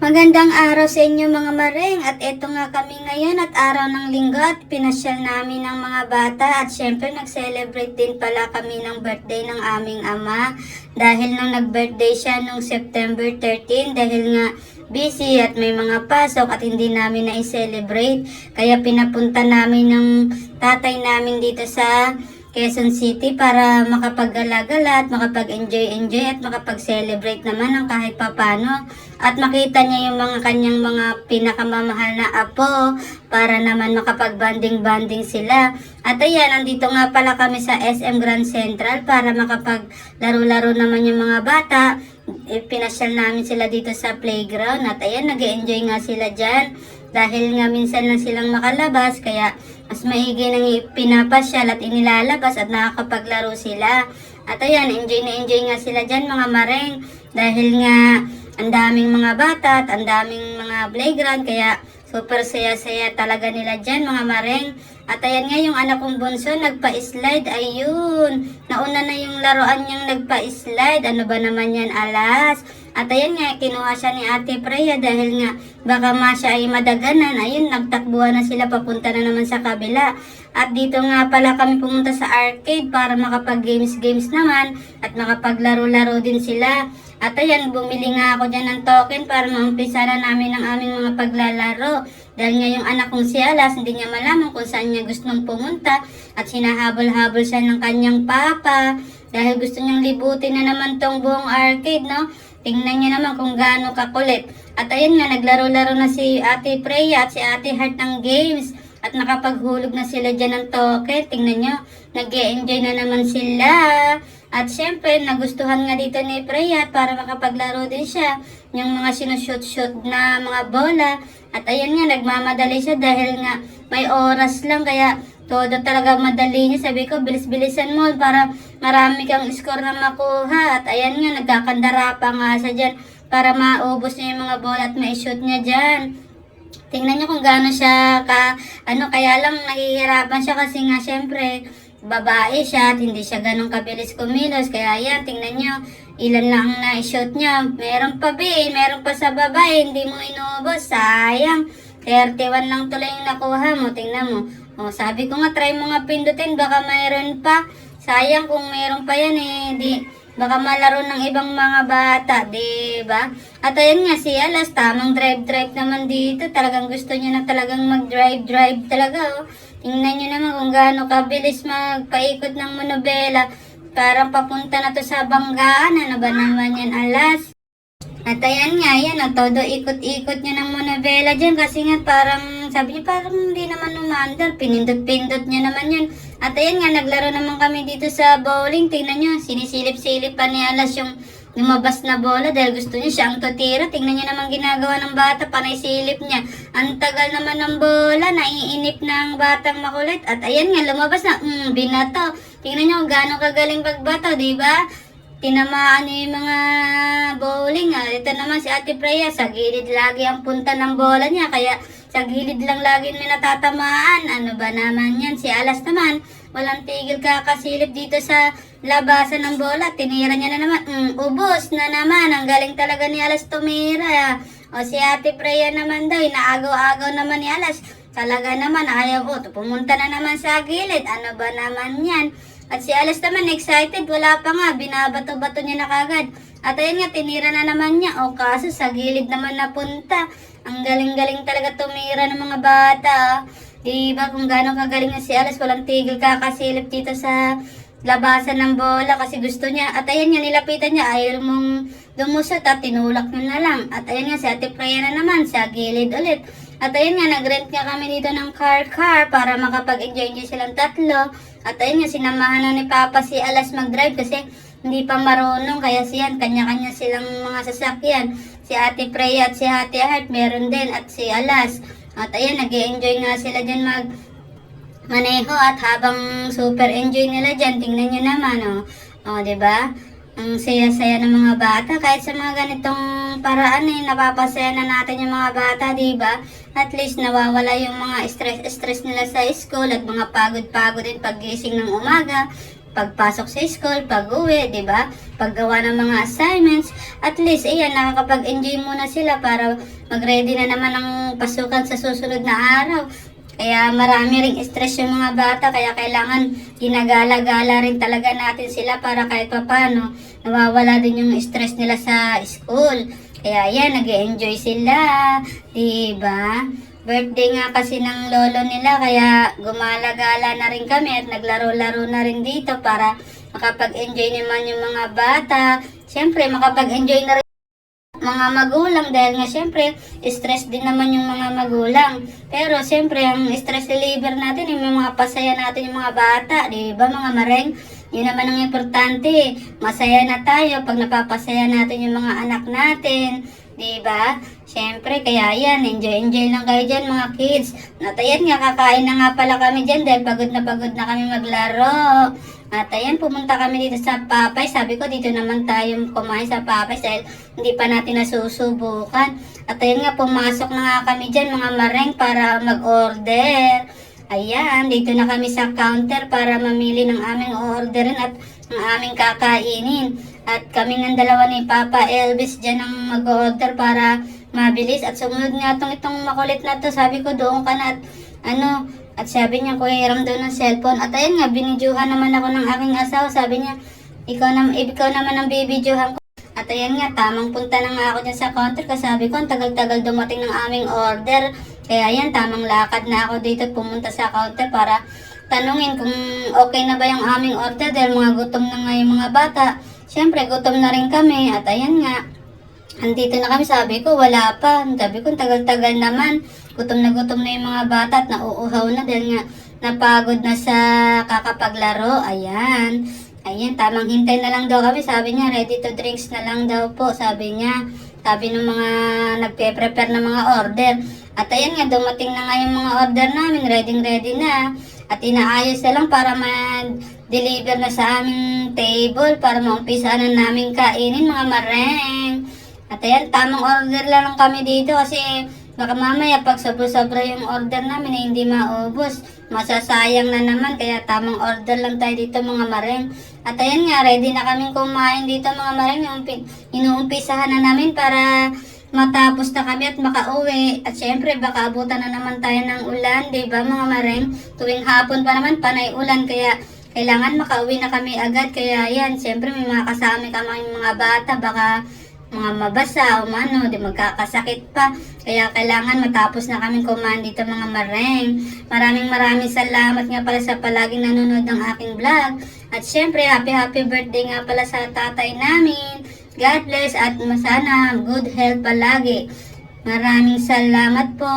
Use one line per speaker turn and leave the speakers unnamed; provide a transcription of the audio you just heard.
Magandang araw sa inyo mga maring at eto nga kami ngayon at araw ng linggo at pinasyal namin ng mga bata at syempre nag-celebrate din pala kami ng birthday ng aming ama dahil nung nag-birthday siya nung September 13 dahil nga busy at may mga pasok at hindi namin na-celebrate kaya pinapunta namin ng tatay namin dito sa Quezon City para makapag-gala-gala at makapag-enjoy-enjoy at makapag-celebrate naman ng kahit papano. At makita niya yung mga kanyang mga pinakamamahal na apo para naman makapag-banding-banding sila. At ayan, andito nga pala kami sa SM Grand Central para makapag-laro-laro naman yung mga bata. Pinasyal namin sila dito sa playground at ayan, nag-enjoy nga sila dyan. Dahil nga minsan lang silang makalabas, kaya mas maigi nang pinapasyal at inilalabas at nakakapaglaro sila. At ayan, enjoy na enjoy nga sila dyan mga mareng. Dahil nga ang daming mga bata at ang daming mga playground, kaya super saya-saya talaga nila dyan mga mareng. At ayan nga yung anak kong bunso nagpa-slide, ayun. Nauna na yung laruan niyang nagpa-slide, ano ba naman yan alas. At ayan nga, kinuha siya ni Ate Freya dahil nga baka siya ay madaganan. Ayun, nagtakbuhan na sila papunta na naman sa kabila. At dito nga pala kami pumunta sa arcade para makapag-games-games naman at makapaglaro-laro din sila. At ayan, bumili nga ako dyan ng token para maumpisa na namin ang aming mga paglalaro. Dahil nga yung anak kong si Alas, hindi niya malaman kung saan niya gustong pumunta at hinahabol-habol siya ng kanyang papa. Dahil gusto niyang libutin na naman tong buong arcade, no? Tingnan niyo naman kung gaano kakulit. At ayun nga, naglaro-laro na si Ate Freya at si Ate Heart ng games. At nakapaghulog na sila dyan ng token. Tingnan nyo, nag-e-enjoy na naman sila. At syempre, nagustuhan nga dito ni Freya para makapaglaro din siya. Yung mga sinushoot-shoot na mga bola. At ayun nga, nagmamadali siya dahil nga may oras lang. Kaya todo talaga madali niya. Sabi ko, bilis-bilisan mo para marami kang score na makuha. At ayan nga, nagkakandara pa nga siya dyan para maubos niya yung mga bola at ma-shoot niya dyan. Tingnan niyo kung gaano siya kaya lang nahihirapan siya kasi nga syempre babae siya at hindi siya ganun kabilis kumilos. Kaya yan, tingnan niyo, ilan lang na-shoot niya. Meron pa meron pa sa babae, hindi mo inubos, sayang. 31 lang tuloy yung nakuha mo, tingnan mo. O, sabi ko nga, try mo nga pindutin, baka mayroon pa. Sayang kung mayroon pa yan baka malaro ng ibang mga bata, diba? At ayun nga, si Alas, tamang drive-drive naman dito. Talagang gusto niya na talagang mag-drive-drive talaga, oh. Tingnan niyo naman kung gaano kabilis magpaikot ng monobela. Parang papunta na to sa Banggaan. Ano ba naman yan, Alas? At ayan nga, yan, todo ikot-ikot niya ng monobela dyan kasi nga parang, sabi niya parang hindi naman umandar, pinindot-pindot niya naman yun. At ayan nga, naglaro naman kami dito sa bowling, tingnan niyo, sinisilip-silip pa ni Alas yung lumabas na bola dahil gusto niya siya ang tutira. Tingnan niyo naman ginagawa ng bata, panay silip niya. Ang tagal naman ng bola, naiinip na ang batang makulit. At ayan nga, lumabas na, binato. Tingnan niyo gaano kagaling pagbato, diba? Tinamaan niya yung mga bowling. Ito naman si Ate Freya, sa gilid lagi ang punta ng bola niya. Kaya sa gilid lang lagi may natatamaan. Ano ba naman yan? Si Alas naman, walang tigil kakasilip dito sa labasan ng bola. Tinira niya na naman. Ubos na naman. Ang galing talaga ni Alas tumira. O si Ate Freya naman daw, inaagaw-agaw naman ni Alas. Talaga naman, ayaw ko. Pumunta na naman sa gilid. Ano ba naman yan? At si Alas naman excited, wala pa nga, binabato-bato niya na kagad. At ayun nga, tinira na naman niya. O kaso sa gilid naman napunta. Ang galing-galing talaga tumira ng mga bata. Diba kung gaano kagaling na si Alas, walang tigil kakasilip dito sa labasan ng bola kasi gusto niya. At ayun nga, nilapitan niya, ayaw mong lumusot at tinulak niya na lang. At ayun nga, si Ate Freya na naman, sa gilid ulit. At ayun nga, nag-rent nga kami dito ng car para makapag-enjoy silang tatlo. At ayun nga, sinamahan na ni Papa si Alas mag-drive kasi hindi pa marunong. Kaya siyan, kanya-kanya silang mga sasakyan. Si Ate Freya at si Ate Heart, meron din. At si Alas. At ayun, nag-enjoy nga sila dyan maneho. At habang super enjoy nila dyan, tingnan nyo naman, diba? Ang saya-saya ng mga bata. Kahit sa mga ganitong paraan napapasaya na natin yung mga bata, diba? At least nawawala yung mga stress nila sa school at mga pagod-pagod din paggising ng umaga. pagpasok sa school, pag-uwi, di ba? Paggawa ng mga assignments, at least, ayan, nakakapag-enjoy muna sila para mag-ready na naman ang pasukan sa susunod na araw. Kaya marami ring stress yung mga bata, kaya kailangan ginagala-gala rin talaga natin sila para kahit papano nawawala din yung stress nila sa school. Kaya yan, nag-enjoy sila, di ba? Birthday nga kasi ng lolo nila, kaya gumala-gala na rin kami at naglaro-laro na rin dito para makapag-enjoy naman yung mga bata. Siyempre, makapag-enjoy na rin mga magulang dahil nga siyempre, stress din naman yung mga magulang. Pero siyempre, ang stress reliever natin, yung mga pasaya natin yung mga bata, di ba mga mareng? Yun naman ang importante. Masaya na tayo pag napapasaya natin yung mga anak natin. Diba? Siyempre, kaya yan, enjoy lang kayo dyan mga kids. At ayan nga, kakain na nga pala kami dyan dahil pagod na kami maglaro. At ayan, pumunta kami dito sa Papay. Sabi ko, dito naman tayo kumain sa Papay dahil hindi pa natin nasusubukan. At ayan nga, pumasok na nga kami dyan mga mareng para mag-order. Ayan, dito na kami sa counter para mamili ng aming orderin at ang aming kakainin. At kami ng dalawa ni Papa Elvis dyan ang mag-order para mabilis. At sumunod nga itong makulit na to, sabi ko doon ka na at at sabi niya Kuya Hiram daw ng cellphone. At ayan nga, binidyuhan naman ako ng aking asawa. Sabi niya, ikaw naman ang bibidyohan ko. At ayan nga, tamang punta na nga ako dyan sa counter kasi sabi ko, ang tagal-tagal dumating ng aming order. Kaya ayan, tamang lakad na ako dito at pumunta sa counter para tanungin kung okay na ba yung aming order dahil mga gutom na nga yung mga bata. Siyempre, gutom na rin kami. At ayan nga, andito na kami. Sabi ko, wala pa. Sabi ko, tagal-tagal naman. Gutom na yung mga bata at nauuhaw na dahil nga napagod na sa kakapaglaro. Ayan. Ayan, tamang hintay na lang daw kami. Sabi niya, ready to drinks na lang daw po. Sabi niya. Sabi ng mga nagpe-prepare ng mga order. At ayan nga, dumating na nga yung mga order namin. Ready na. At inaayos na lang para ma-deliver na sa aming table para maumpisa na namin kainin mga mareng. At ayan, tamang order lang kami dito kasi baka mamaya pag sobra-sobra yung order namin ay hindi maubos. Masasayang na naman kaya tamang order lang tayo dito mga mareng. At ayan nga, ready na kaming kumain dito mga mareng. Inuumpisahan na namin para matapos na kami at makauwi. At syempre, baka abutan na naman tayo ng ulan, di ba mga mareng? Tuwing hapon pa naman, panay ulan, kaya kailangan makauwi na kami agad. Kaya yan, syempre may mga kasama kami mga bata, baka mga mabasa o di magkakasakit pa. Kaya kailangan matapos na kami kumain dito mga mareng. Maraming salamat nga pala sa palaging nanonood ng aking vlog. At syempre, happy birthday nga pala sa tatay namin. God bless at sana good health palagi. Maraming salamat po.